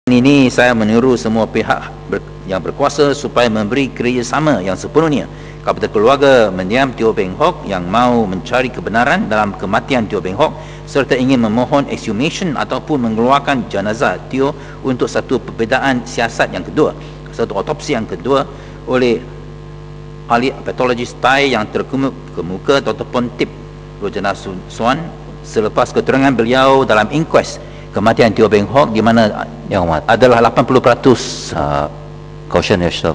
Ini saya meniru semua pihak yang berkuasa supaya memberi kerjasama yang sepenuhnya kepada keluarga mendiam Teo Beng Hock yang mau mencari kebenaran dalam kematian Teo Beng Hock serta ingin memohon exhumation ataupun mengeluarkan jenazah Teo untuk satu perbezaan siasat yang kedua, satu otopsi yang kedua oleh ahli patologis Thai yang terkemuka Dr. Pontip Rojana Suan selepas keterangan beliau dalam inquest kematian Teo Beng Hock di mana Yang Amat, adalah 80% caution yourself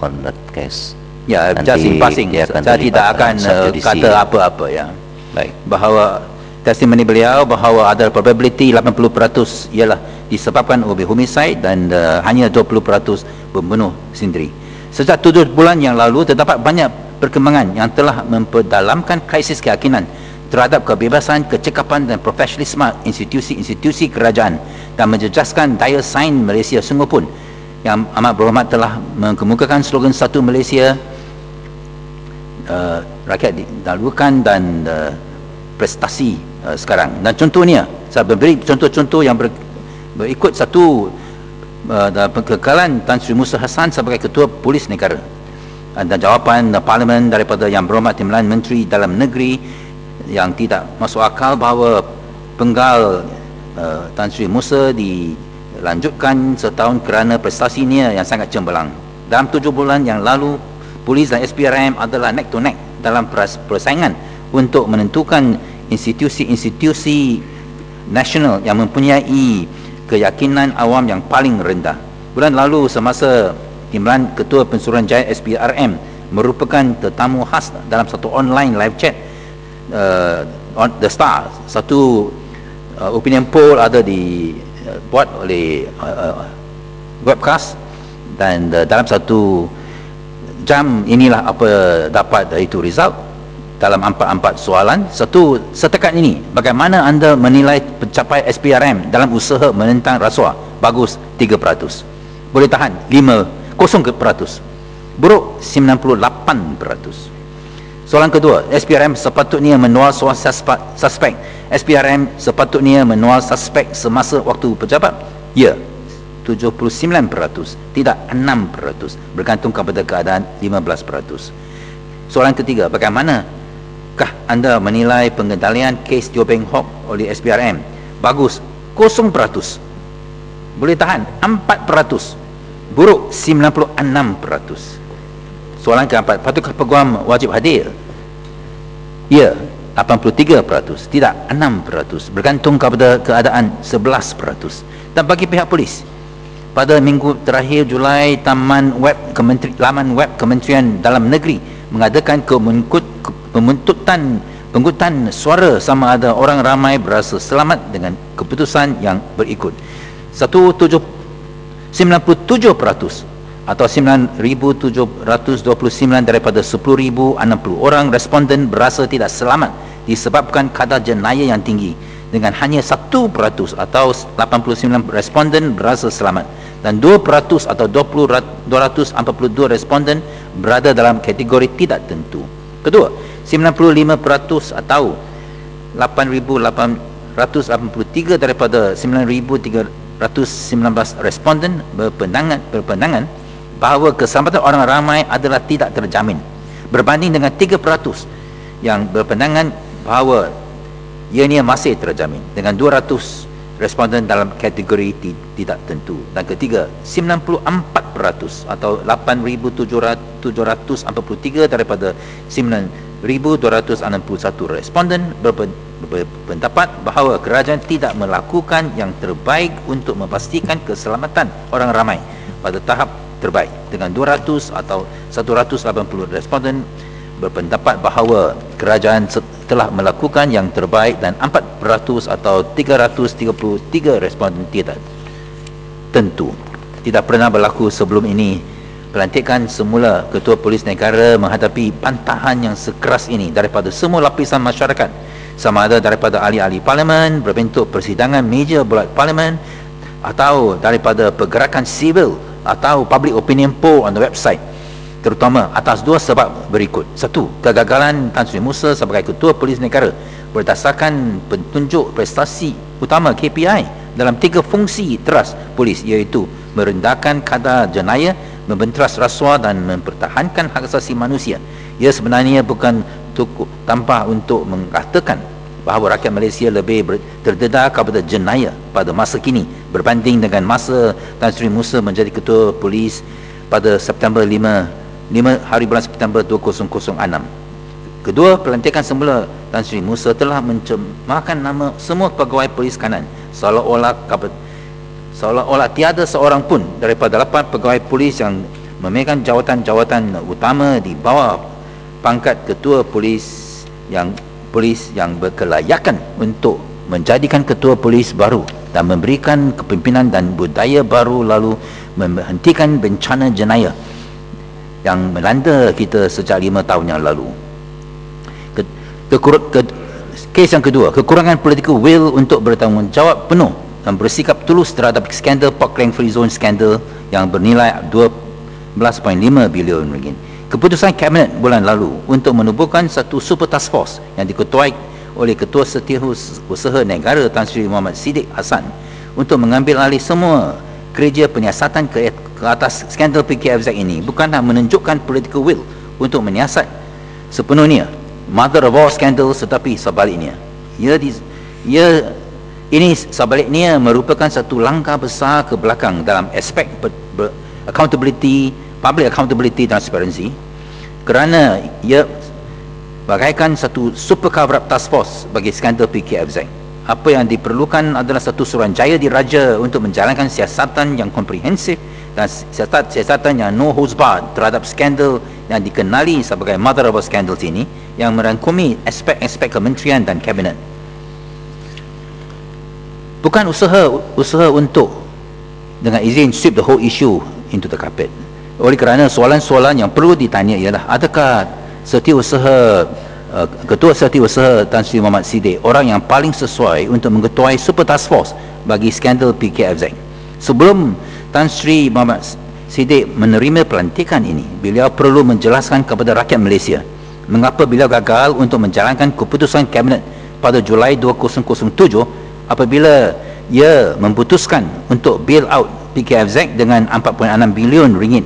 on that case. ya, Nanti just in passing, dia akan saya terlibat tidak akan dalam subjudisi. kata apa-apa ya, Baik. bahawa testimoni beliau bahawa ada probability 80% ialah disebabkan oleh homicide dan hanya 20% pembunuh sendiri. Sejak 7 bulan yang lalu terdapat banyak perkembangan yang telah memperdalamkan krisis keyakinan terhadap kebebasan, kecekapan dan profesionalisme institusi-institusi kerajaan dan menjejaskan daya saing Malaysia sungguh pun. Yang amat berhormat telah mengemukakan slogan Satu Malaysia, rakyat didahulukan dan prestasi sekarang. Dan contohnya, saya beri contoh-contoh yang berikut. Satu, kekekalan Tan Sri Musa Hassan sebagai Ketua Polis Negara. Dan jawapan Parlimen daripada Yang Berhormat Timbalan Menteri Dalam Negeri yang tidak masuk akal bahawa penggal Tan Sri Musa dilanjutkan setahun kerana prestasinya yang sangat cemerlang. Dalam 7 bulan yang lalu, polis dan SPRM adalah neck to neck dalam persaingan untuk menentukan institusi-institusi nasional yang mempunyai keyakinan awam yang paling rendah. Bulan lalu semasa Timbalan Ketua Pensuruhanjaya SPRM merupakan tetamu khas dalam satu online live chat on The Star, satu opinion poll ada dibuat oleh webcast dan dalam satu jam inilah apa dapat itu result dalam 4 soalan. Satu, setakat ini bagaimana anda menilai pencapaian SPRM dalam usaha menentang rasuah? Bagus 3%, boleh tahan 0%, buruk 98%. Soalan kedua, SPRM sepatutnya menolak soal suspek. SPRM sepatutnya menolak suspek semasa waktu pejabat? Ya, 79%, tidak 6%, bergantung kepada keadaan 15%. Soalan ketiga, bagaimanakah anda menilai pengendalian kes Teo Beng Hock oleh SPRM? Bagus 0%, boleh tahan 4%, buruk 96%. Soalan keempat, patukah peguam wajib hadir? Ya, 83%, tidak 6%, bergantung kepada keadaan 11%. Dan bagi pihak polis, pada minggu terakhir Julai, laman web Kementerian Dalam Negeri mengadakan pengguntaan suara sama ada orang ramai berasa selamat dengan keputusan yang berikut. 97% atau 9,729 daripada 10,060 orang responden berasa tidak selamat disebabkan kadar jenayah yang tinggi, dengan hanya 1% atau 89 responden berasa selamat dan 2% atau 242 responden berada dalam kategori tidak tentu. Kedua, 95% atau 8,883 daripada 9,319 responden berpandangan bahawa keselamatan orang ramai adalah tidak terjamin, berbanding dengan 3% yang berpandangan bahawa ianya masih terjamin, dengan 200 responden dalam kategori tidak tentu. Dan ketiga, 94% atau 8,743 daripada 9,261 responden berpendapat bahawa kerajaan tidak melakukan yang terbaik untuk memastikan keselamatan orang ramai pada tahap terbaik, dengan 200 atau 180 responden berpendapat bahawa kerajaan telah melakukan yang terbaik dan 4% atau 333 responden tidak tentu. Tidak pernah berlaku sebelum ini pelantikan semula Ketua Polis Negara menghadapi bantahan yang sekeras ini daripada semua lapisan masyarakat, sama ada daripada ahli-ahli parlimen berbentuk persidangan meja bulat parlimen, atau daripada pergerakan sivil atau public opinion poll on the website, terutama atas dua sebab berikut. Satu, kegagalan Tan Sri Musa sebagai Ketua Polis Negara berdasarkan petunjuk prestasi utama KPI dalam 3 fungsi teras polis, iaitu merendahkan kadar jenayah, membenteras rasuah dan mempertahankan hak asasi manusia. Ia sebenarnya bukan tanpa untuk mengatakan bahawa rakyat Malaysia lebih terdedah kepada jenayah pada masa kini berbanding dengan masa Tan Sri Musa menjadi ketua polis pada September 5 hari bulan September 2006. Kedua, pelantikan semula Tan Sri Musa telah mencemarkan nama semua pegawai polis kanan, seolah-olah tiada seorang pun daripada 8 pegawai polis yang memegang jawatan-jawatan utama di bawah pangkat ketua polis yang berkelayakan untuk menjadikan ketua polis baru dan memberikan kepimpinan dan budaya baru, lalu menghentikan bencana jenayah yang melanda kita sejak 5 tahun yang lalu. Kes yang kedua, kekurangan political will untuk bertanggungjawab penuh dan bersikap tulus terhadap skandal Port Klang Free Zone skandal yang bernilai 12.5 bilion ringgit. Keputusan Kabinet bulan lalu untuk menubuhkan satu super task force yang diketuai oleh Ketua Setiausaha Negara Tan Sri Muhammad Siddiq Hassan untuk mengambil alih semua kerja penyiasatan ke atas skandal PKFZ ini bukanlah menunjukkan political will untuk menyiasat sepenuhnya mother of all scandals, tetapi sebaliknya ini sebaliknya merupakan satu langkah besar ke belakang dalam aspek accountability, public accountability, transparency, kerana ia bagaikan satu super cover up task force bagi skandal PKFZ. Apa yang diperlukan adalah satu suruhanjaya diraja untuk menjalankan siasatan yang komprehensif dan siasatan yang no holds barred terhadap skandal yang dikenali sebagai mother of all scandals ini, yang merangkumi aspek-aspek kementerian dan kabinet. Bukan usaha untuk dengan izin sweep the whole issue into the carpet. Oleh kerana soalan-soalan yang perlu ditanya ialah, adakah Ketua Setiausaha Tan Sri Muhammad Siddiq orang yang paling sesuai untuk mengetuai super task force bagi skandal PKFZ? Sebelum Tan Sri Muhammad Siddiq menerima pelantikan ini, beliau perlu menjelaskan kepada rakyat Malaysia mengapa beliau gagal untuk menjalankan keputusan Kabinet pada Julai 2007 apabila ia memutuskan untuk bail out PKFZ dengan 4.6 bilion ringgit,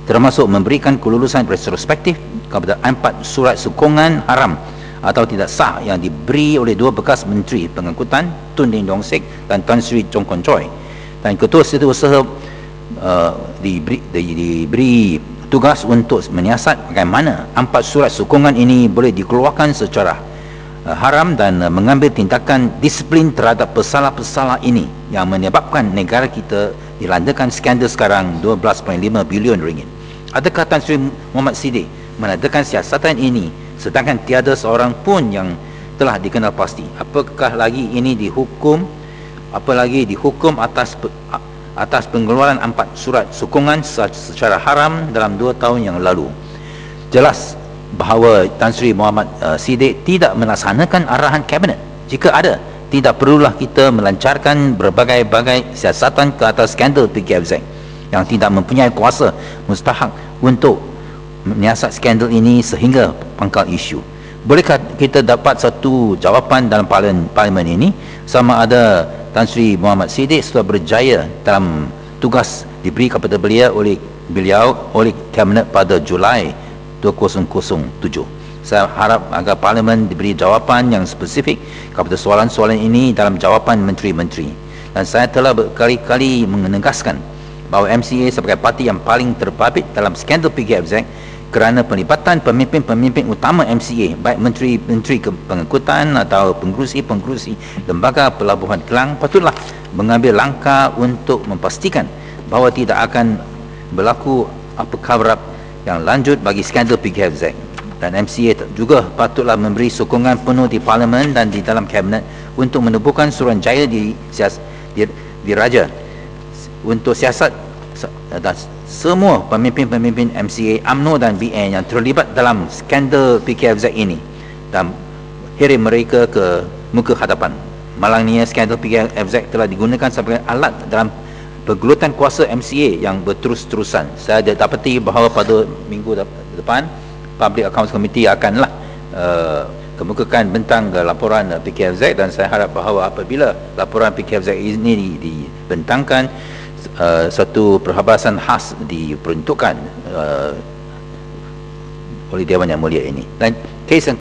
termasuk memberikan kelulusan retrospektif kepada 4 surat sokongan haram atau tidak sah yang diberi oleh 2 bekas Menteri Pengangkutan, Tun Ding Dong Sek dan Tan Sri Chong Kon Choi. Dan Ketua Setiausaha diberi tugas untuk menyiasat bagaimana 4 surat sokongan ini boleh dikeluarkan secara haram dan mengambil tindakan disiplin terhadap pesalah-pesalah ini yang menyebabkan negara kita dilandakan skandal sekarang 12.5 bilion ringgit. Adakah Tan Sri Muhammad Siddiq menadakan siasatan ini sedangkan tiada seorang pun yang telah dikenal pasti? Apakah lagi ini dihukum atas pengeluaran 4 surat sokongan secara haram dalam 2 tahun yang lalu? Jelas bahawa Tan Sri Muhammad Siddiq tidak melaksanakan arahan Kabinet. Jika ada, tidak perlulah kita melancarkan berbagai-bagai siasatan ke atas skandal PKFZ yang tidak mempunyai kuasa mustahak untuk menyiasat skandal ini sehingga pangkal isu. Bolehkah kita dapat satu jawapan dalam parlimen ini sama ada Tan Sri Muhammad Siddiq sudah berjaya dalam tugas diberi kepada beliau oleh Kabinet pada Julai 2007. Saya harap agar parlimen diberi jawapan yang spesifik kepada soalan-soalan ini dalam jawapan menteri-menteri. Dan saya telah berkali-kali menegaskan bahawa MCA sebagai parti yang paling terbabit dalam skandal PKFZ kerana pelibatan pemimpin-pemimpin utama MCA, baik menteri-menteri pengangkutan atau pengerusi lembaga pelabuhan Kelang, patutlah mengambil langkah untuk memastikan bahawa tidak akan berlaku apa cover up yang lanjut bagi skandal PKFZ. Dan MCA juga patutlah memberi sokongan penuh di parlimen dan di dalam kabinet untuk menubuhkan suruhanjaya diraja untuk siasat dan semua pemimpin-pemimpin MCA, UMNO dan BN yang terlibat dalam skandal PKFZ ini dan kirim mereka ke muka hadapan. Malangnya skandal PKFZ telah digunakan sebagai alat dalam pergelutan kuasa MCA yang berterus-terusan. Saya dapati bahawa pada minggu depan Public Accounts Committee akanlah kemukakan bentang laporan PKFZ, dan saya harap bahawa apabila laporan PKFZ ini dibentangkan, satu perhabasan khas diperuntukkan oleh Dewan Yang Mulia ini. Dan kes yang